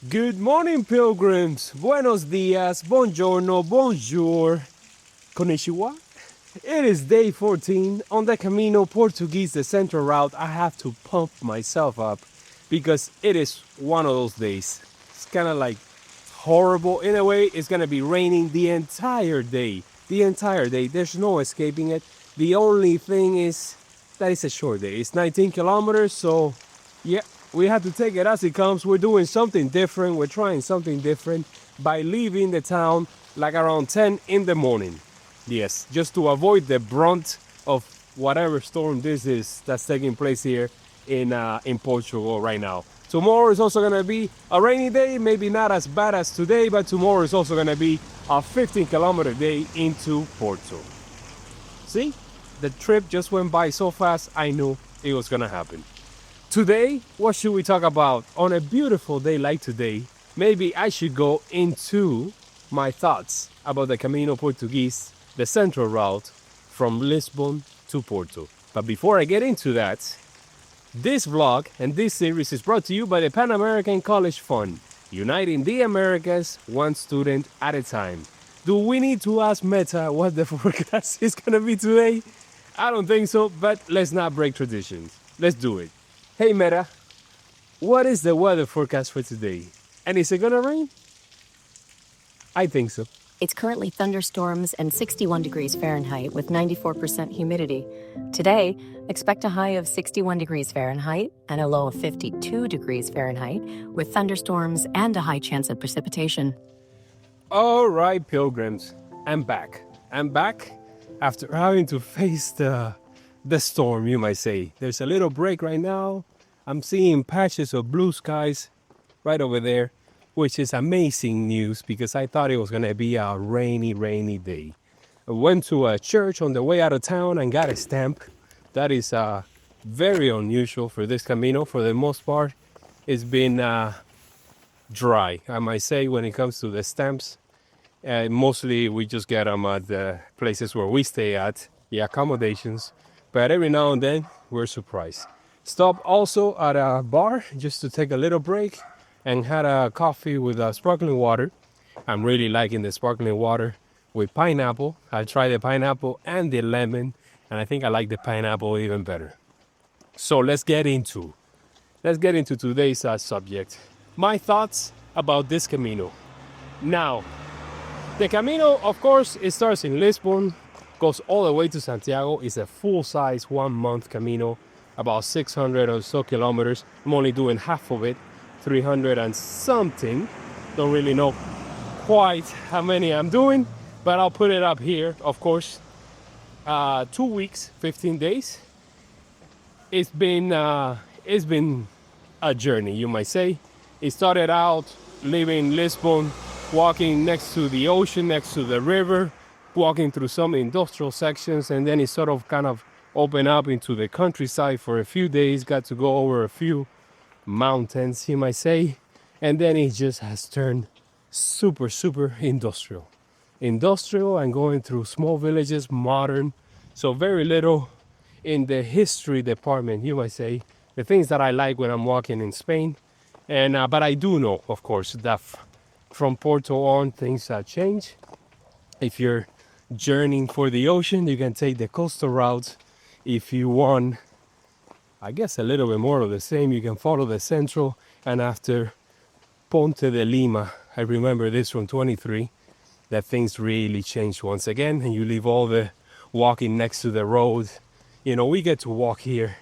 Good morning, pilgrims. Buenos dias, buongiorno, bonjour, konnichiwa. It is day 14 on the Camino Portuguese, the central route. I have to pump myself up because it is one of those days. It's kind of like horrible. In a way, it's going to be raining the entire day. The entire day. There's no escaping it. The only thing is that it's a short day. It's 19 kilometers, so yeah, we have to take it as it comes. We're doing something different. We're trying something different by leaving the town like around 10 in the morning. Yes, just to avoid the brunt of whatever storm this is that's taking place here in Portugal right now. Tomorrow is also going to be a rainy day, maybe not as bad as today, but tomorrow is also going to be a 15-kilometer day into Porto. See, the trip just went by so fast, I knew it was going to happen. Today, what should we talk about? On a beautiful day like today, maybe I should go into my thoughts about the Camino Portuguese, the central route from Lisbon to Porto. But before I get into that, this vlog and this series is brought to you by the Pan American College Fund, uniting the Americas one student at a time. Do we need to ask Meta what the forecast is going to be today? I don't think so, but let's not break traditions. Let's do it. Hey Meta, what is the weather forecast for today? And is it going to rain? I think so. It's currently thunderstorms and 61 degrees Fahrenheit with 94% humidity. Today, expect a high of 61 degrees Fahrenheit and a low of 52 degrees Fahrenheit with thunderstorms and a high chance of precipitation. All right, pilgrims, I'm back. I'm back after having to face the storm, you might say. There's a little break right now. I'm seeing patches of blue skies right over there, which is amazing news because I thought it was going to be a rainy day. I went to a church on the way out of town and got a stamp. That is very unusual for this Camino. For the most part, it's been dry, I might say, when it comes to the stamps. Mostly we just get them at the places where we stay at, the accommodations. But every now and then, we're surprised. Stop also at a bar just to take a little break and had a coffee with sparkling water. I'm really liking the sparkling water with pineapple. I tried the pineapple and the lemon, and I think I like the pineapple even better. So let's get into today's subject. My thoughts about this Camino. Now, the Camino, of course, it starts in Lisbon, goes all the way to Santiago. It's a full-size 1-month Camino, about 600 or so kilometers. I'm only doing half of it, 300 and something. Don't really know quite how many I'm doing, but I'll put it up here, of course. 2 weeks, 15 days. It's been a journey, you might say. It started out leaving Lisbon, walking next to the ocean, next to the river, walking through some industrial sections, and then it sort of kind of opened up into the countryside for a few days, got to go over a few mountains, you might say, and then it just has turned super industrial and going through small villages, modern, so very little in the history department, you might say, the things that I like when I'm walking in Spain. And but I do know, of course, that from Porto on things change. If you're journeying for the ocean, you can take the coastal route. If you want, I guess, a little bit more of the same, you can follow the central. And after Ponte de Lima, I remember this from 23, that things really changed once again, and you leave all the walking next to the road. You know, we get to walk here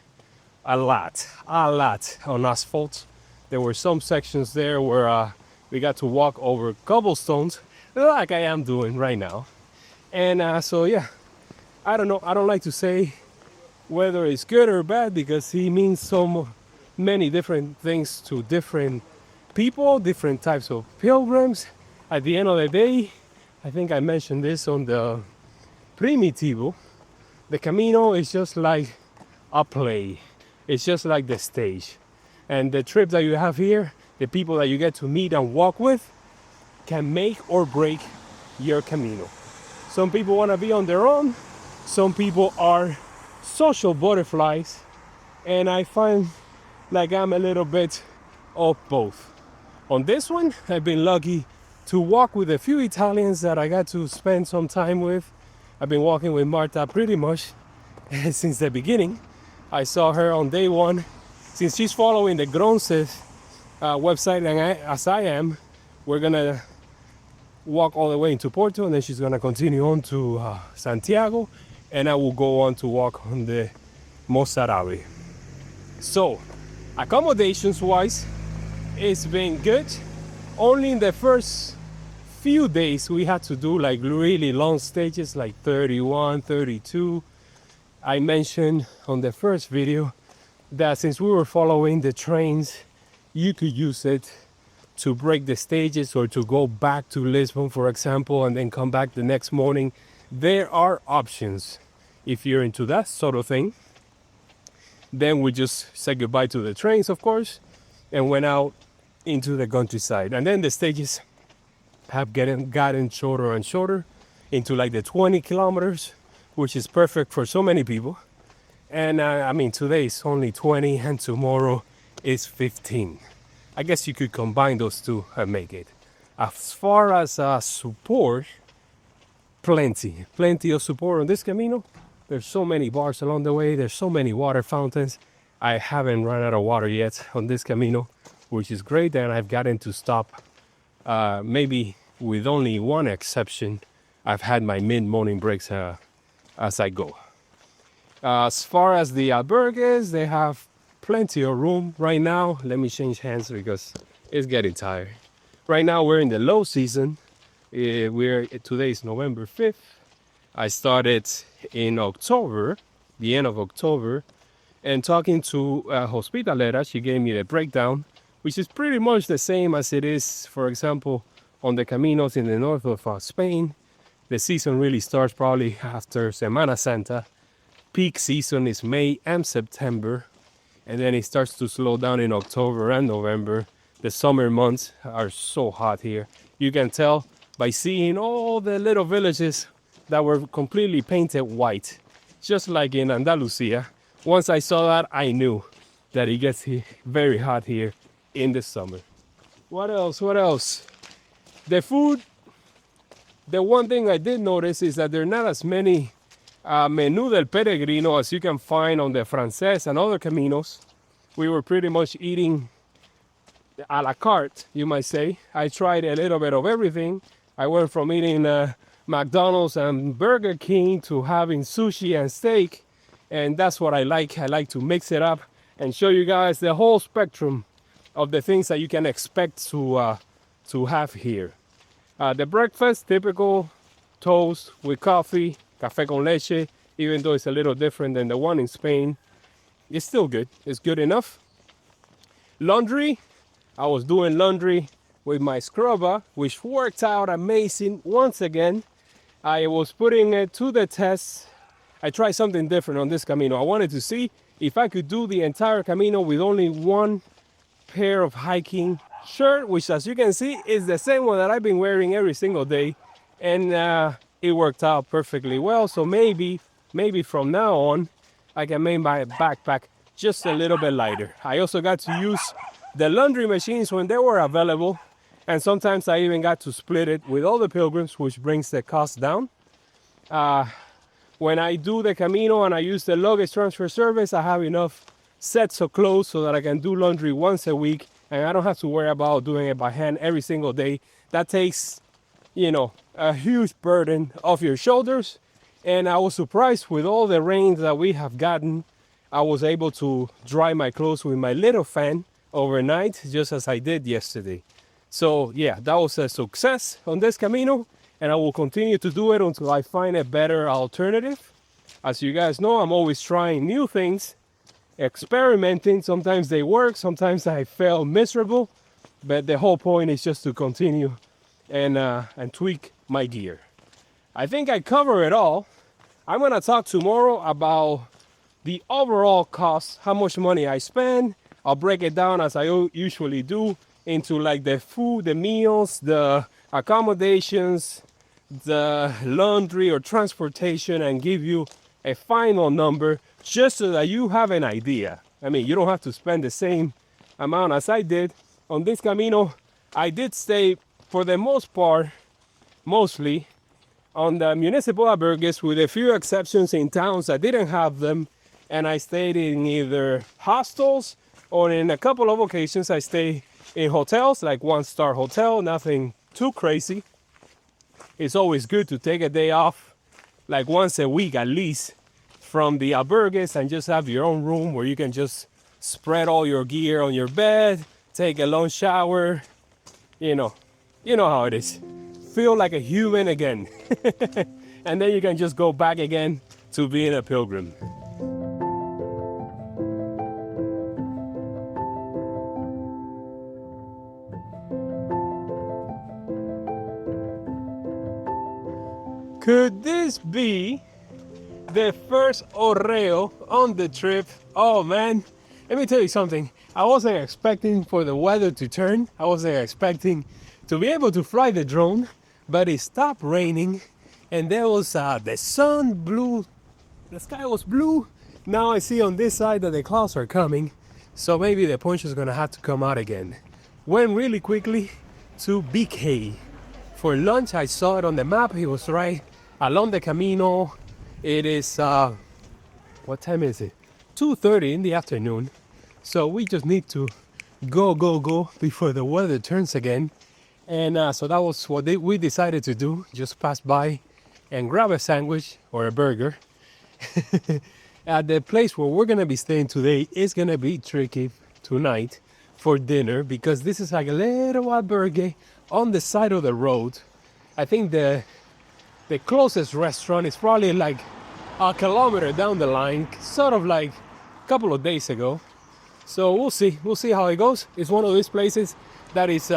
a lot on asphalt. There were some sections there where we got to walk over cobblestones, like I am doing right now. And so yeah, I don't know. I don't like to say whether it's good or bad because it means so many different things to different people, different types of pilgrims. At the end of the day, I think I mentioned this on the Primitivo. The Camino is just like a play. It's just like the stage. And the trip that you have here, the people that you get to meet and walk with, can make or break your Camino. Some people want to be on their own. Some people are social butterflies. And I find like I'm a little bit of both. On this one, I've been lucky to walk with a few Italians that I got to spend some time with. I've been walking with Marta pretty much since the beginning. I saw her on day one. Since she's following the Gronces website, and as I am, we're gonna walk all the way into Porto, and then she's gonna continue on to Santiago, and I will go on to walk on the Mozarabe. So, accommodations wise, it's been good. Only in the first few days we had to do like really long stages, like 31, 32. I mentioned on the first video that since we were following the trains, you could use it to break the stages or to go back to Lisbon, for example, and then come back the next morning. There are options if you're into that sort of thing. Then we just said goodbye to the trains, of course, and went out into the countryside. And then the stages have gotten shorter and shorter into like the 20 kilometers, which is perfect for so many people. And I mean, today is only 20 and tomorrow is 15. I guess you could combine those two and make it. As far as support, plenty of support on this Camino. There's so many bars along the way. There's so many water fountains. I haven't run out of water yet on this Camino, which is great. And I've gotten to stop, maybe with only one exception. I've had my mid-morning breaks as I go. As far as the albergues, they have plenty of room right now. Let me change hands because it's getting tired. Right now we're in the low season. Today is November 5th. I started in October, the end of October, and talking to Hospitalera, she gave me the breakdown, which is pretty much the same as it is, for example, on the Caminos in the north of Spain. The season really starts probably after Semana Santa. Peak season is May and September, and then it starts to slow down in October and November. The summer months are so hot here. You can tell by seeing all the little villages that were completely painted white, just like in Andalusia. Once I saw that, I knew that it gets very hot here in the summer. What else? The food. The one thing I did notice is that there are not as many menú del peregrino as you can find on the Frances and other Caminos. We were pretty much eating a la carte, you might say. I tried a little bit of everything. I went from eating McDonald's and Burger King to having sushi and steak, and that's what I like. I like to mix it up and show you guys the whole spectrum of the things that you can expect to have here. The breakfast, typical toast with coffee, café con leche, even though it's a little different than the one in Spain. It's still good. It's good enough. Laundry, I was doing laundry with my scrubber, which worked out amazing once again. I was putting it to the test. I tried something different on this Camino. I wanted to see if I could do the entire Camino with only one pair of hiking shirt, which as you can see is the same one that I've been wearing every single day, and it worked out perfectly well. So maybe from now on I can make my backpack just a little bit lighter. I also got to use the laundry machines when they were available, and sometimes I even got to split it with all the pilgrims, which brings the cost down. When I do the Camino and I use the luggage transfer service, I have enough sets of clothes so that I can do laundry once a week, and I don't have to worry about doing it by hand every single day. That takes, a huge burden off your shoulders. And I was surprised with all the rain that we have gotten. I was able to dry my clothes with my little fan overnight, just as I did yesterday. So yeah, that was a success on this Camino, and I will continue to do it until I find a better alternative. As you guys know, I'm always trying new things, experimenting. Sometimes they work, sometimes I fail miserable, but the whole point is just to continue and tweak my gear. I think I cover it all. I'm gonna talk tomorrow about the overall cost, how much money I spend. I'll break it down as I usually do into like the food, the meals, the accommodations, the laundry or transportation, and give you a final number just so that you have an idea. I mean, you don't have to spend the same amount as I did. On this Camino, I did stay for the most part, mostly on the municipal albergues, with a few exceptions in towns that didn't have them. And I stayed in either hostels, or in a couple of occasions I stayed in hotels, like one-star hotel, nothing too crazy. It's always good to take a day off, like once a week at least, from the albergues, and just have your own room where you can just spread all your gear on your bed, take a long shower, you know how it is. Feel like a human again. And then you can just go back again to being a pilgrim. Could this be the first oreo on the trip? Oh man, let me tell you something. I wasn't expecting for the weather to turn. I wasn't expecting to be able to fly the drone, but it stopped raining and there was the sun blue, the sky was blue. Now I see on this side that the clouds are coming, so maybe the poncho is gonna have to come out again. Went really quickly to BK. For lunch, I saw it on the map. It was right along the Camino. It is, what time is it? 2:30 in the afternoon. So we just need to go before the weather turns again. And so that was what we decided to do. Just pass by and grab a sandwich or a burger. At the place where we're gonna be staying today is gonna be tricky tonight for dinner, because this is like a little albergue on the side of the road. I think the closest restaurant is probably like a kilometer down the line, sort of like a couple of days ago. So we'll see how it goes. It's one of these places that is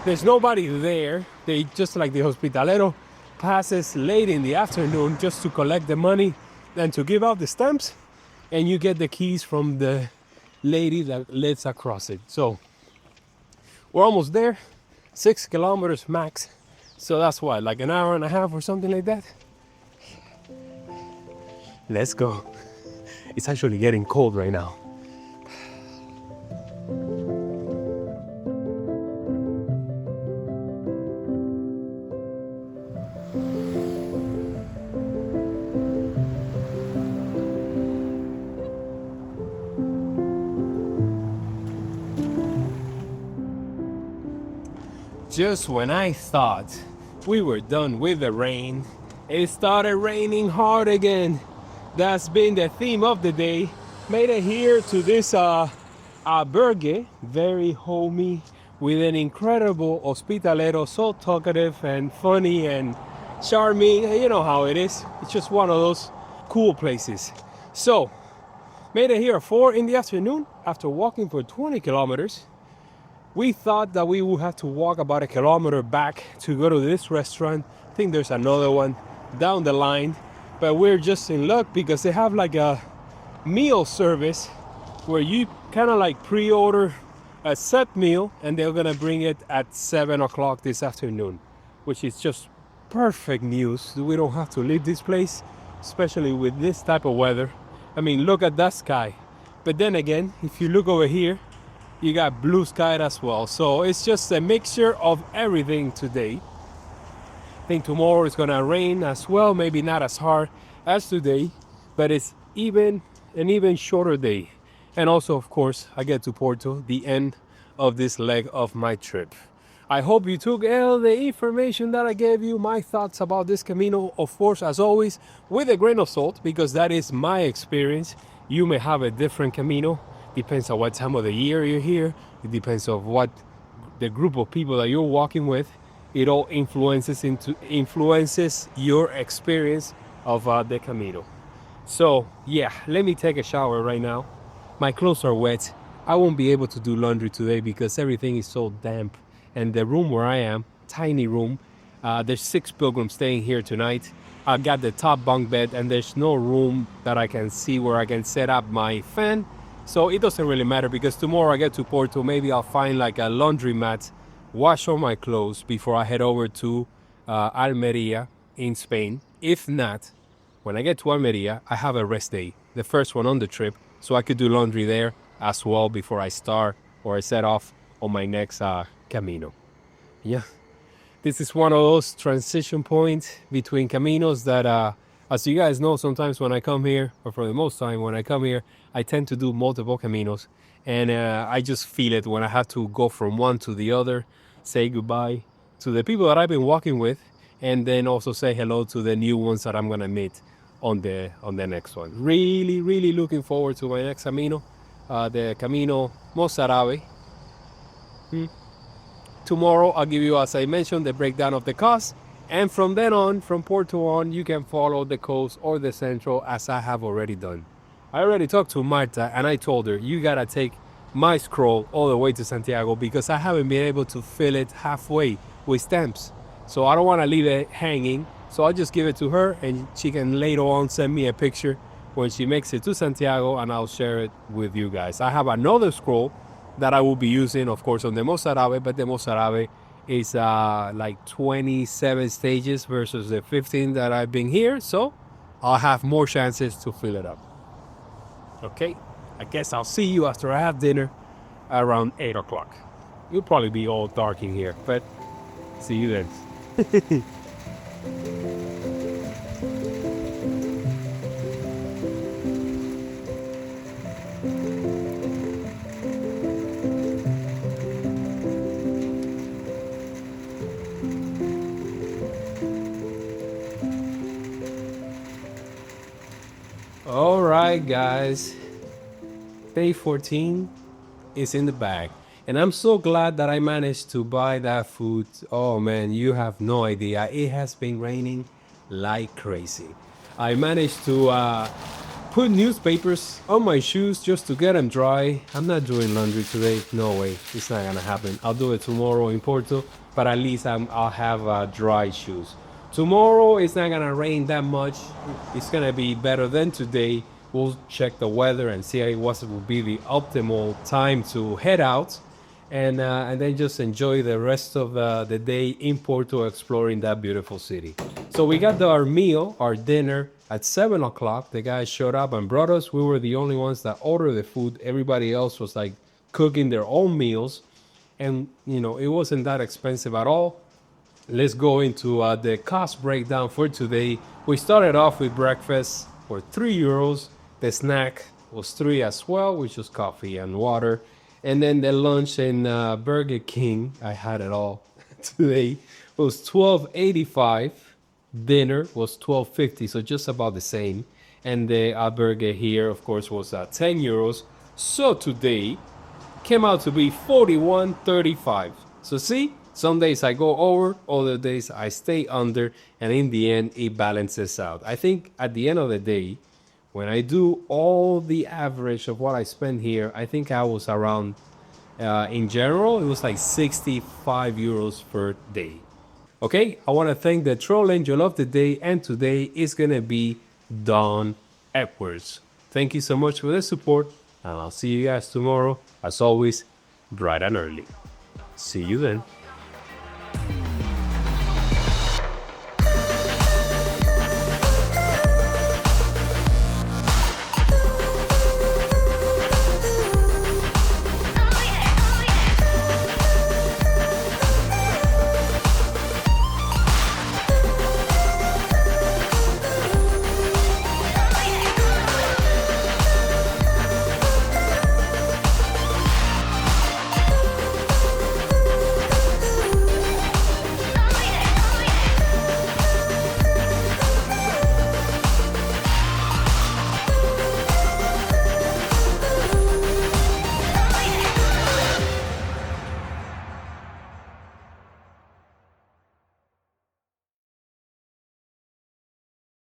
there's nobody there. They just, like the hospitalero passes late in the afternoon just to collect the money and to give out the stamps, and you get the keys from the lady that lives across it. So we're almost there, 6 kilometers max. So that's what, like an hour and a half or something like that. Let's go. It's actually getting cold right now. Just when I thought we were done with the rain, it started raining hard again. That's been the theme of the day. Made it here to this albergue, very homey, with an incredible hospitalero, so talkative and funny and charming. You know how it is. It's just one of those cool places. So, made it here at 4 in the afternoon after walking for 20 kilometers. We thought that we would have to walk about a kilometer back to go to this restaurant. I think there's another one down the line, but we're just in luck because they have like a meal service where you kind of like pre-order a set meal and they're gonna bring it at 7 o'clock this afternoon, which is just perfect news. We don't have to leave this place, especially with this type of weather. I mean, look at that sky. But then again, if you look over here, you got blue sky as well. So it's just a mixture of everything today. I think tomorrow is gonna rain as well, maybe not as hard as today, but it's an even shorter day. And also, of course, I get to Porto, the end of this leg of my trip. I hope you took all the information that I gave you, my thoughts about this Camino, of course, as always, with a grain of salt, because that is my experience. You may have a different Camino. Depends on what time of the year you're here. It depends on what the group of people that you're walking with. It all influences your experience of the Camino. So yeah, let me take a shower right now. My clothes are wet. I won't be able to do laundry today because everything is so damp. And the room where I am, tiny room, there's 6 pilgrims staying here tonight. I got the top bunk bed and there's no room that I can see where I can set up my fan. So it doesn't really matter because tomorrow I get to Porto. Maybe I'll find like a laundry mat, wash all my clothes before I head over to Almeria in Spain. If not, when I get to Almeria, I have a rest day, the first one on the trip, so I could do laundry there as well before I start or I set off on my next Camino. Yeah, this is one of those transition points between caminos that, as you guys know, sometimes when I come here, or for the most time when I come here, I tend to do multiple caminos. And I just feel it when I have to go from one to the other, say goodbye to the people that I've been walking with, and then also say hello to the new ones that I'm gonna meet on the next one. Really, really looking forward to my next camino, the Camino Mozarabe. Tomorrow I'll give you, as I mentioned, the breakdown of the cost, and from then on, from Porto on, you can follow the coast or the central as I have already done. I already talked to Marta and I told her, you gotta take my scroll all the way to Santiago because I haven't been able to fill it halfway with stamps. So I don't want to leave it hanging. So I'll just give it to her and she can later on send me a picture when she makes it to Santiago and I'll share it with you guys. I have another scroll that I will be using, of course, on the Mozarabe, but the Mozarabe is like 27 stages versus the 15 that I've been here. So I'll have more chances to fill it up. Okay, I guess I'll see you after I have dinner around 8 o'clock. You'll probably be all dark in here, but see you then. All right, guys. Day 14 is in the bag. And I'm so glad that I managed to buy that food. Oh man, you have no idea. It has been raining like crazy. I managed to put newspapers on my shoes just to get them dry. I'm not doing laundry today. No way. It's not gonna happen. I'll do it tomorrow in Porto, but at least I'll have dry shoes. Tomorrow it's not gonna rain that much. It's gonna be better than today. We'll check the weather and see what will be the optimal time to head out, and then just enjoy the rest of the day in Porto exploring that beautiful city. So we got our meal, our dinner at 7 o'clock. The guys showed up and brought us. We were the only ones that ordered the food. Everybody else was like cooking their own meals, and it wasn't that expensive at all. Let's go into the cost breakdown for today. We started off with breakfast for €3. The snack was 3 as well, which was coffee and water. And then the lunch in Burger King, I had it all today, was $12.85. Dinner was $12.50, so just about the same. And the Albergue here, of course, was €10. So today came out to be $41.35. So see, some days I go over, other days I stay under, and in the end, it balances out. I think at the end of the day, when I do all the average of what I spend here, I think I was around, in general, it was like €65 per day. Okay, I want to thank the troll angel of the day, and today is going to be Dawn Edwards. Thank you so much for the support, and I'll see you guys tomorrow, as always, bright and early. See you then.